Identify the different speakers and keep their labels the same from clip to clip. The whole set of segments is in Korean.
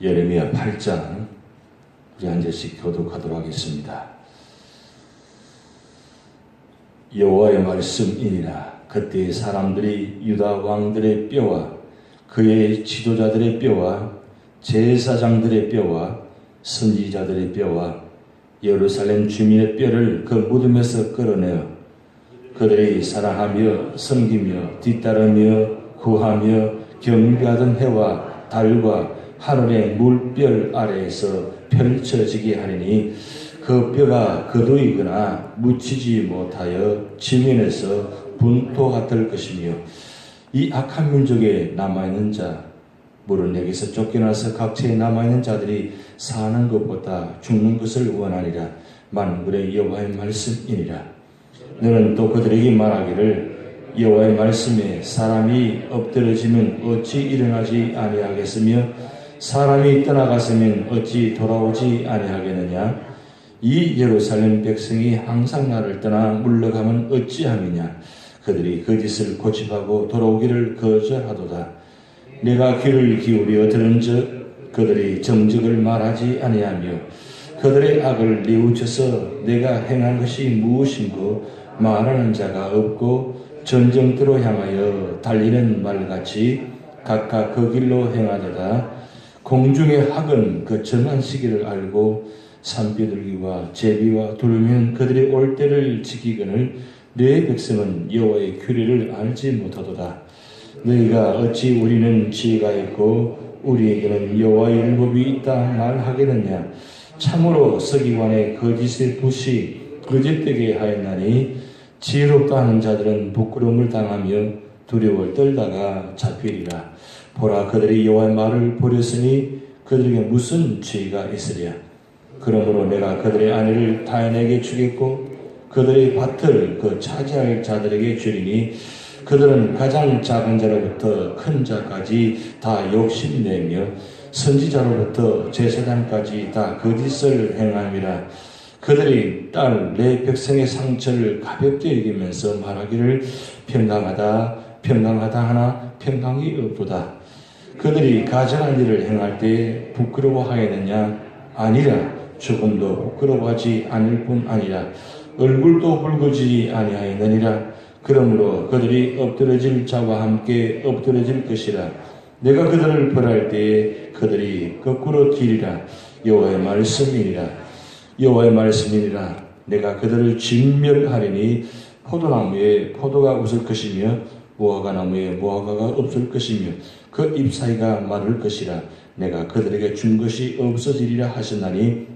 Speaker 1: 예레미야 8장 우리 한 절씩 교독하도록 하겠습니다. 여호와의 말씀이니라. 그때 사람들이 유다 왕들의 뼈와 그의 지도자들의 뼈와 제사장들의 뼈와 선지자들의 뼈와 예루살렘 주민의 뼈를 그 무덤에서 끌어내어 그들이 사랑하며 섬기며 뒤따르며 구하며 경배하던 해와 달과 하늘의 물별 아래에서 펼쳐지게 하리니 그 뼈가 거두이거나 묻히지 못하여 지면에서 분토가 될 것이며 이 악한 민족에 남아있는 자 물은 내게서 쫓겨나서 각처에 남아있는 자들이 사는 것보다 죽는 것을 원하니라. 만군의 여호와의 말씀이니라. 너는 또 그들에게 말하기를 여호와의 말씀에 사람이 엎드러지면 어찌 일어나지 아니하겠으며 사람이 떠나갔으면 어찌 돌아오지 아니하겠느냐. 이 예루살렘 백성이 항상 나를 떠나 물러가면 어찌함이냐. 그들이 거짓을 고집하고 돌아오기를 거절하도다. 내가 귀를 기울여 들은즉 그들이 정직을 말하지 아니하며 그들의 악을 뉘우쳐서 내가 행한 것이 무엇인고 말하는 자가 없고 전쟁터로 향하여 달리는 말같이 각각 그 길로 행하도다. 공중의 학은 그 정한 시기를 알고 산비둘기와 제비와 돌면 그들이 올 때를 지키거늘 내 백성은 여호와의 규례를 알지 못하도다. 너희가 어찌 우리는 지혜가 있고 우리에게는 여호와의 율법이 있다 말하겠느냐. 참으로 서기관의 거짓의 붓이 거짓되게 하였나니 지혜롭다 하는 자들은 부끄러움을 당하며 두려워 떨다가 잡히리라. 보라, 그들이 여호와의 말을 버렸으니 그들에게 무슨 죄가 있으랴. 그러므로 내가 그들의 아내를 타인에게 주겠고 그들의 밭을 그 차지할 자들에게 주리니 그들은 가장 작은 자로부터 큰 자까지 다 욕심내며 선지자로부터 제사장까지 다 거짓을 행함이라. 그들이 딸 내 백성의 상처를 가볍게 여기면서 말하기를 평강하다 평강하다 하나 평강이 없도다. 그들이 가증한 일을 행할 때 부끄러워하였느냐. 아니라 조금도 부끄러워하지 않을 뿐 아니라 얼굴도 붉어지지 아니하였느니라. 그러므로 그들이 엎드러질 자와 함께 엎드러질 것이라. 내가 그들을 벌할 때에 그들이 거꾸로 뛰리라. 여호와의 말씀이니라. 여호와의 말씀이니라. 내가 그들을 진멸하리니 포도나무에 포도가 없을 것이며 무화과나무에 무화과가 없을 것이며 그 잎사이가 마를 것이라. 내가 그들에게 준 것이 없어지리라 하셨나니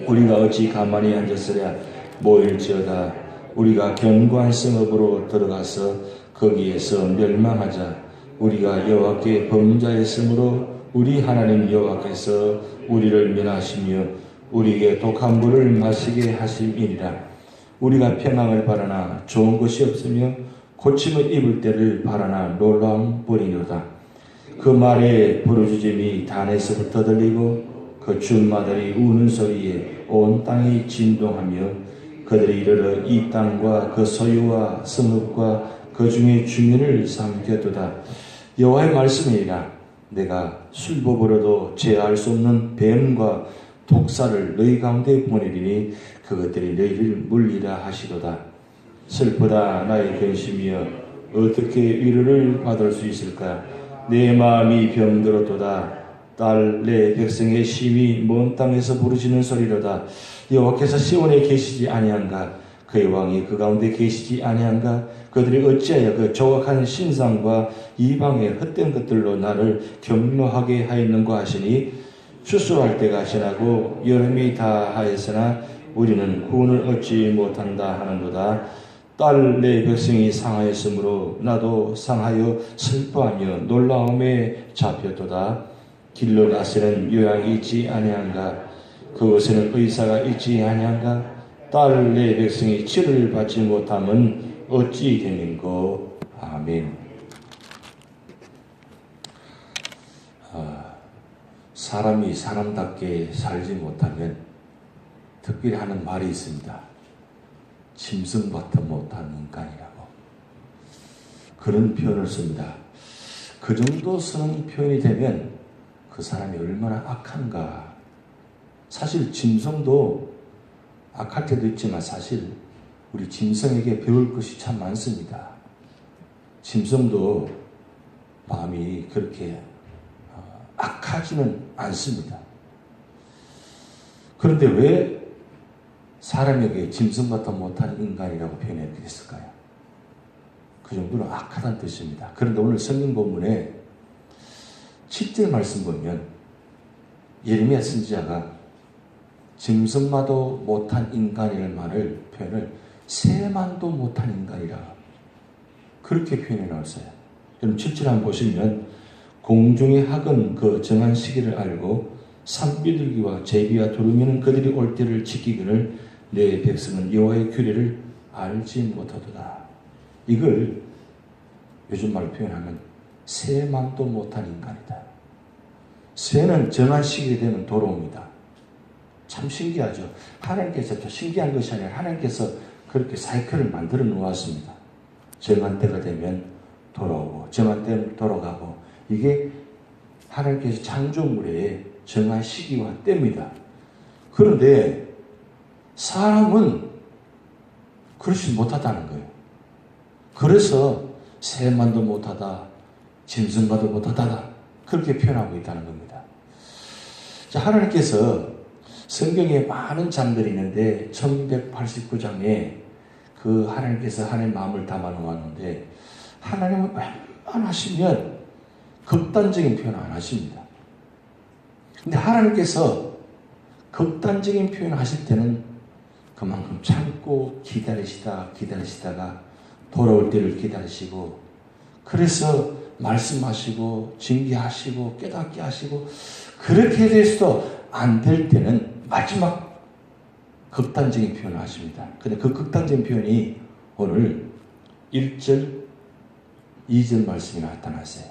Speaker 1: 우리가 어찌 가만히 앉았으랴. 모일지어다 우리가 견고한 성읍으로 들어가서 거기에서 멸망하자. 우리가 여호와께 범죄했으므로 우리 하나님 여호와께서 우리를 면하시며 우리에게 독한 물을 마시게 하심이니라. 우리가 평강을 바라나 좋은 것이 없으며 고침을 입을 때를 바라나 놀라움 뿐이로다. 그 말에 부르짖음이 단에서부터 들리고 그 준마들이 우는 소리에 온 땅이 진동하며 그들이 이르러 이 땅과 그 소유와 성읍과 그 중에 주민을 삼켰도다. 여호와의 말씀이니라. 내가 술법으로도 제할 수 없는 뱀과 독사를 너희 가운데 보내리니 그것들이 너희를 물리라 하시도다. 슬프다 나의 근심이여 어떻게 위로를 받을 수 있을까. 내 마음이 병들었도다. 딸 내 백성의 심히 먼 땅에서 부르짖는 소리로다. 여호와께서 시온에 계시지 아니한가. 그의 왕이 그 가운데 계시지 아니한가. 그들이 어찌하여 그 조각한 신상과 이방의 헛된 것들로 나를 경노하게 하였는가 하시니 추수할 때가 지나고 여름이 다하였으나 우리는 구원을 얻지 못한다 하는도다. 딸 내 백성이 상하였으므로 나도 상하여 슬퍼하며 놀라움에 잡혔도다. 길로 나서는 요양이 있지 아니한가. 그곳에는 의사가 있지 아니한가. 딸 내 백성이 치료를 받지 못하면 어찌 되는고. 아멘. 사람이 사람답게 살지 못하면 특별히 하는 말이 있습니다. 짐승밭도 못한 인간이라고. 그런 표현을 씁니다. 그 정도 쓰는 표현이 되면 그 사람이 얼마나 악한가. 사실 짐승도 악할 때도 있지만 사실 우리 짐승에게 배울 것이 참 많습니다. 짐승도 마음이 그렇게 악하지는 않습니다. 그런데 왜 사람에게 짐승같아 못한 인간이라고 표현했게 됐을까요? 그 정도로 악하다는 뜻입니다. 그런데 오늘 성경 본문에 7절 말씀 보면 예레미야 선지자가 짐승마도 못한 인간이라는 말을 표현을 새만도 못한 인간이라 그렇게 표현해 놓았어요. 여러분 7절 한번 보시면 공중의 학은 그 정한 시기를 알고 산비둘기와 제비와 두루미는 그들이 올 때를 지키기를 내 백성은 여호와의 규례를 알지 못하도다. 이걸 요즘 말로 표현하면 새만도 못한 인간이다. 새는 정한 시기가 되면 돌아옵니다. 참 신기하죠. 하나님께서 신기한 것이 아니라 하나님께서 그렇게 사이클을 만들어 놓았습니다. 정한 때가 되면 돌아오고 정한 때는 돌아가고 이게 하나님께서 창조물의 정한 시기와 때입니다. 그런데 사람은 그렇지 못하다는 거예요. 그래서 새만도 못하다, 짐승과도 못하다 그렇게 표현하고 있다는 겁니다. 자, 하나님께서 성경에 많은 장들이 있는데 1189장에 그 하나님께서 하나님의 마음을 담아 놓았는데 하나님은 웬만하시면 극단적인 표현 안 하십니다. 근데 하나님께서 극단적인 표현을 하실 때는 그만큼 참고 기다리시다가 돌아올 때를 기다리시고 그래서 말씀하시고 징계하시고 깨닫게 하시고 그렇게 돼서도 안 될 때는 마지막 극단적인 표현을 하십니다. 근데 그 극단적인 표현이 오늘 1절, 2절 말씀이 나타났어요.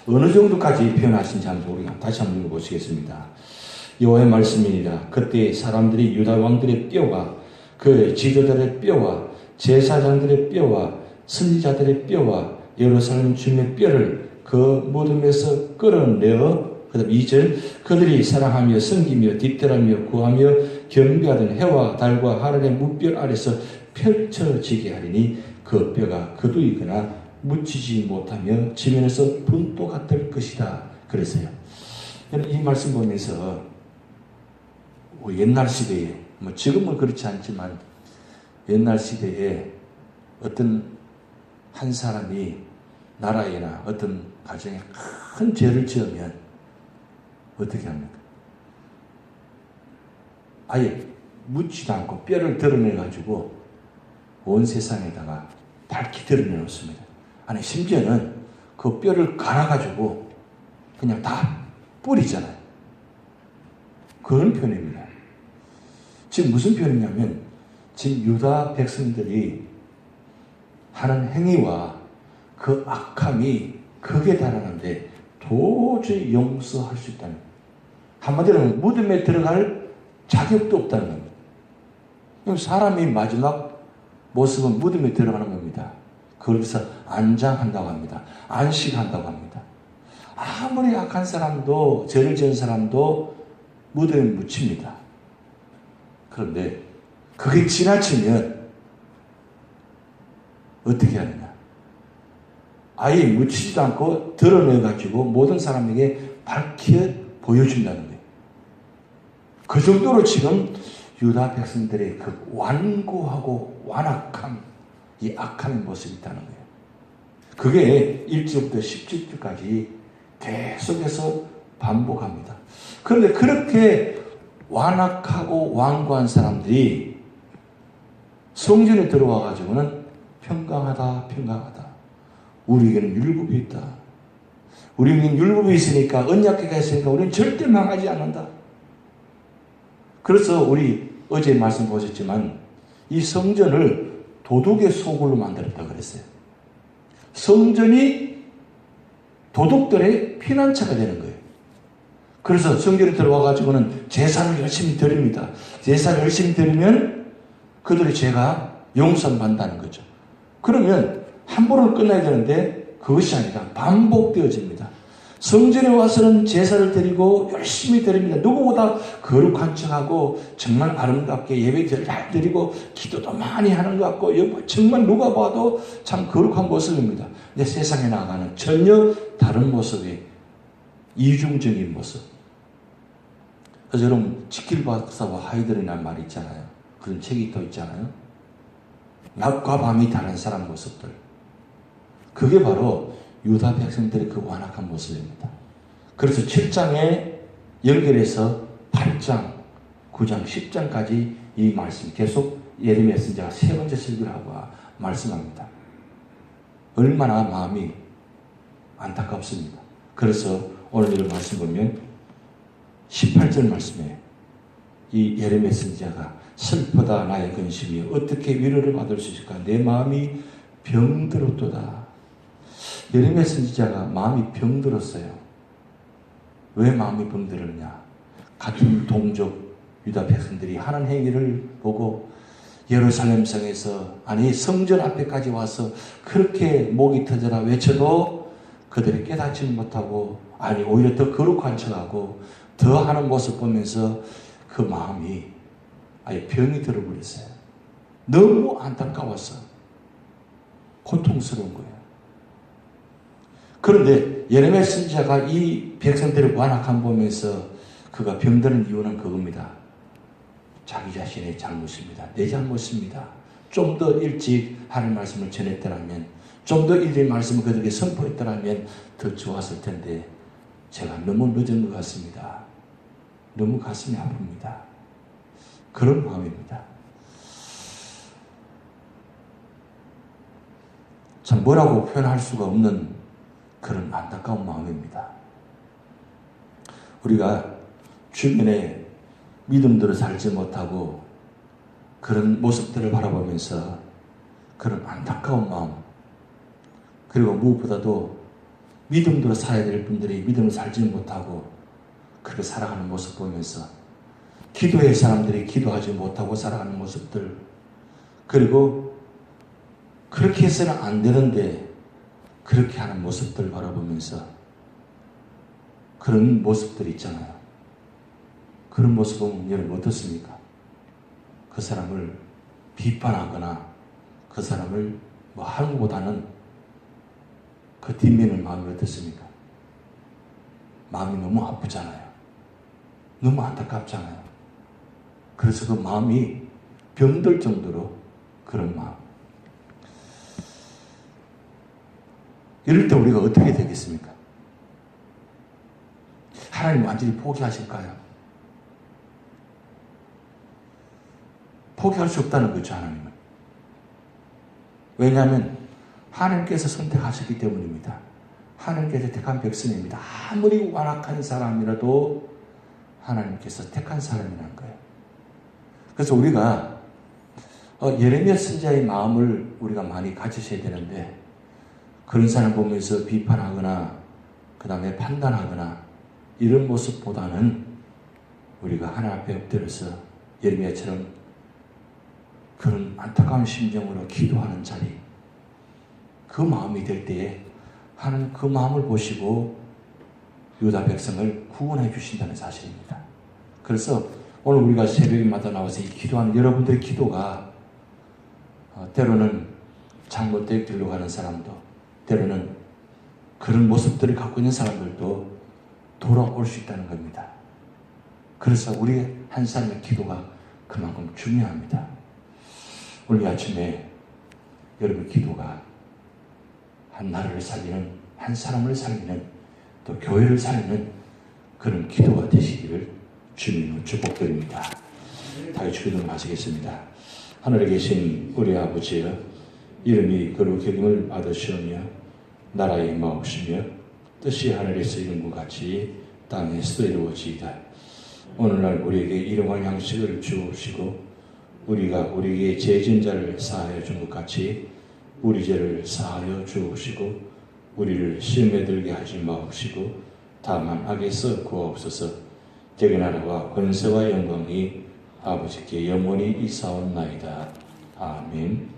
Speaker 1: 어느 정도까지 표현하신지 한번 우리가 다시 한번 읽어보시겠습니다. 여호와의 말씀이니라. 그때 사람들이 유다 왕들의 뼈와 그 지도자들의 뼈와 제사장들의 뼈와 선지자들의 뼈와 예루살렘 주민의 뼈를 그 무덤에서 끌어내어 그 다음 2절 그들이 사랑하며 섬기며 뒷뜰하며 구하며 경배하던 해와 달과 하늘의 무별 아래서 펼쳐지게 하리니 그 뼈가 거두이거나 묻히지 못하며 지면에서 분토가 될 것이다. 그랬어요. 이 말씀 보면서 옛날 시대에 지금은 그렇지 않지만 옛날 시대에 어떤 한 사람이 나라에나 어떤 가정에 큰 죄를 지으면 어떻게 합니까? 아예 묻지도 않고 뼈를 드러내가지고 온 세상에다가 밝히 드러내놓습니다. 아니 심지어는 그 뼈를 갈아가지고 그냥 다 뿌리잖아요. 그런 표현입니다. 지금 무슨 표현이냐면 지금 유다 백성들이 하는 행위와 그 악함이 극에 달하는데 도저히 용서할 수 있다는 거예요. 한마디로 무덤에 들어갈 자격도 없다는 겁니다. 사람이 마지막 모습은 무덤에 들어가는 겁니다. 거기서 안장한다고 합니다. 안식한다고 합니다. 아무리 악한 사람도 죄를 지은 사람도 무덤에 묻힙니다. 그런데 그게 지나치면 어떻게 하느냐? 아예 묻히지도 않고 드러내가지고 모든 사람에게 밝혀 보여준다는 거예요. 그 정도로 지금 유다 백성들의 그 완고하고 완악함, 이 악함의 모습이 있다는 거예요. 그게 1절부터 17절까지 계속해서 반복합니다. 그런데 그렇게 완악하고 완고한 사람들이 성전에 들어와 가지고는 평강하다. 우리에게는 율법이 있다. 우리에게는 율법이 있으니까 언약궤가 있으니까 우리는 절대 망하지 않는다. 그래서 우리 어제 말씀 보셨지만 이 성전을 도둑의 소굴로 만들었다 그랬어요. 성전이 도둑들의 피난처가 되는 거예요. 그래서 성전에 들어와 가지고는 제사를 열심히 드립니다. 제사를 열심히 드리면 그들의 죄가 용서받는다는 거죠. 그러면 한 번은 끝나야 되는데 그것이 아니라 반복되어집니다. 성전에 와서는 제사를 드리고 열심히 드립니다. 누구보다 거룩한 척하고 정말 아름답게 예배를 잘 드리고 기도도 많이 하는 것 같고 정말 누가 봐도 참 거룩한 모습입니다. 근데 세상에 나가는 전혀 다른 모습이 이중적인 모습. 그래서 여러분 지킬 박사와 하이드라는 말이 있잖아요. 그런 책이 또 있잖아요. 낮과 밤이 다른 사람 모습들. 그게 바로 유다 백성들의 그 완악한 모습입니다. 그래서 7장에 연결해서 8장, 9장, 10장까지 이 말씀 계속 예레미야 선지자가 세 번째 설교를 하고 말씀합니다. 얼마나 마음이 안타깝습니다. 그래서 오늘 이 말씀 보면 18절 말씀에 이 예레미야 선지자가 슬프다 나의 근심이 어떻게 위로를 받을 수 있을까? 내 마음이 병들었도다. 예레미야 선지자가 마음이 병들었어요. 왜 마음이 병들었냐? 같은 동족 유다 백성들이 하는 행위를 보고 예루살렘 성에서 아니 성전 앞에까지 와서 그렇게 목이 터져라 외쳐도 그들이 깨닫지 못하고 아니 오히려 더 거룩한 척하고 더 하는 모습 보면서 그 마음이 아예 병이 들어버렸어요. 너무 안타까워서 고통스러운 거예요. 그런데 예레미야 선지자가 이 백성들의 완악함 보면서 그가 병드는 이유는 그겁니다. 자기 자신의 잘못입니다. 내 잘못입니다. 좀 더 일찍 하나님 말씀을 전했더라면, 좀 더 일찍 말씀을 그들에게 선포했더라면 더 좋았을 텐데 제가 너무 늦은 것 같습니다. 너무 가슴이 아픕니다. 그런 마음입니다. 참 뭐라고 표현할 수가 없는 그런 안타까운 마음입니다. 우리가 주변에 믿음대로 살지 못하고 그런 모습들을 바라보면서 그런 안타까운 마음, 그리고 무엇보다도 믿음대로 살아야 될 분들이 믿음을 살지 못하고 그렇게 살아가는 모습 보면서 기도의 사람들이 기도하지 못하고 살아가는 모습들, 그리고 그렇게 해서는 안 되는데 그렇게 하는 모습들 바라보면서 그런 모습들 있잖아요. 그런 모습 보면 여러분 어떻습니까? 그 사람을 비판하거나 그 사람을 뭐 하는 것보다는 그 뒷면의 마음이 어떻습니까? 마음이 너무 아프잖아요. 너무 안타깝잖아요. 그래서 그 마음이 병들 정도로 그런 마음. 이럴 때 우리가 어떻게 되겠습니까? 하나님 완전히 포기하실까요? 포기할 수 없다는 거죠, 하나님은. 왜냐하면 하나님께서 선택하셨기 때문입니다. 하나님께서 택한 백성입니다. 아무리 완악한 사람이라도 하나님께서 택한 사람이라는 거예요. 그래서 우리가 예레미야 선지자의 마음을 우리가 많이 가지셔야 되는데, 그런 사람 보면서 비판하거나 그 다음에 판단하거나 이런 모습보다는 우리가 하나님 앞에 엎드려서 예레미야처럼 그런 안타까운 심정으로 기도하는 자리, 그 마음이 될 때에 하나님 그 마음을 보시고 유다 백성을 구원해 주신다는 사실입니다. 그래서 오늘 우리가 새벽마다 나와서 이 기도하는 여러분들의 기도가 때로는 잘못된 길로 가는 사람도, 때로는 그런 모습들을 갖고 있는 사람들도 돌아올 수 있다는 겁니다. 그래서 우리 한 사람의 기도가 그만큼 중요합니다. 오늘 아침에 여러분 기도가 한 나라를 살리는, 한 사람을 살리는, 또 교회를 살리는 그런 기도가 되시기를 주님으로 축복드립니다. 다시 기도를 마치겠습니다. 하늘에 계신 우리 아버지여, 이름이 거룩히 여김을 받으시오며 나라의 임하옵시며 뜻이 하늘에서 이룬 것 같이 땅에서 이루어지이다. 오늘날 우리에게 일용할 양식을 주옵시고 우리가 우리에게 죄진 자를 사하여 준 것 같이 우리 죄를 사하여 주옵시고 우리를 시험에 들게 하지 마옵시고 다만 악에서 구하옵소서. 대개 나라와 권세와 영광이 아버지께 영원히 이사옵나이다. 아멘.